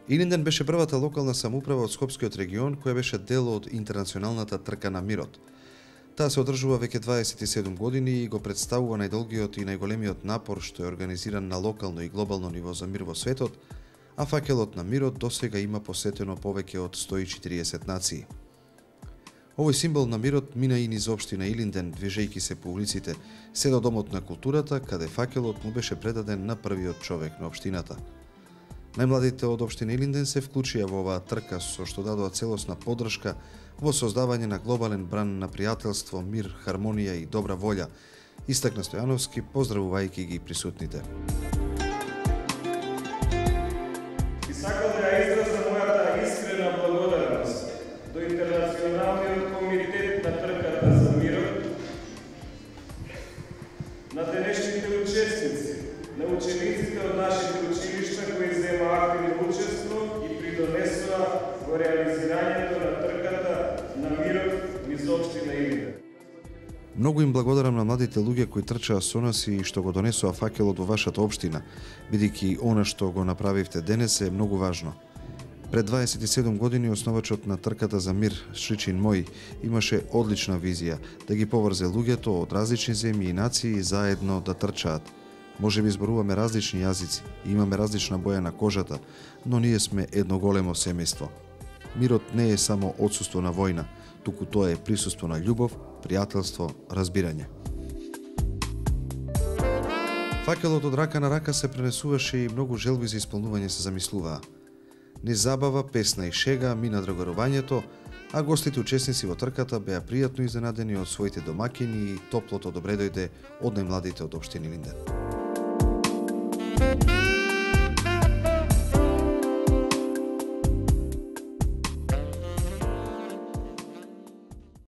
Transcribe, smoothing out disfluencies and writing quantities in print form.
Илинден беше првата локална самоуправа од Скопскиот регион која беше дел од интернационалната трка на мирот. Таа се одржува веќе 27 години и го представува најдолгиот и најголемиот напор што е организиран на локално и глобално ниво за мир во светот, а факелот на мирот досега има посетено повеќе од 140 нации. Овој символ на мирот мина и низ општина Илинден, движејќи се по улиците, се до домот на културата, каде факелот му беше предаден на првиот човек на општината. Најмладите од општина Илинден се вклучија во оваа трка, со што дадоа целосна поддршка во создавање на глобален бран на пријателство, мир, хармонија и добра волја, истакна Стојановски, поздравувајќи ги присутните. И сакам да ја изразам мојата искрена благодарност до Интернационалниот комитет на трката за мирот, на денешните учесници, на учениците од нашите училишта кои зема активно учество и придонесоа во реализирањето на трката на мирот низ општина Илинден. Многу им благодарам на младите луѓе кои трчаа со нас и што го донесоа факелот во вашата општина, бидејќи она што го направивте денес е многу важно. Пред 27 години основачот на трката за мир, Шичин Мој, имаше одлична визија да ги поврзе луѓето од различни земји и нации заедно да трчаат. Може би зборуваме различни јазици и имаме различна боја на кожата, но ние сме едно големо семејство. Мирот не е само отсуство на војна, туку тоа е присуство на љубов, пријателство, разбирање. Факелот од рака на рака се пренесуваше и многу желби за исполнување се замислуваа. Низ забава, песна и шега мина драгорувањето, а гостите учесници во трката беа пријатно изненадени од своите домаќини и топлото добре дојде од најмладите од општина Илинден.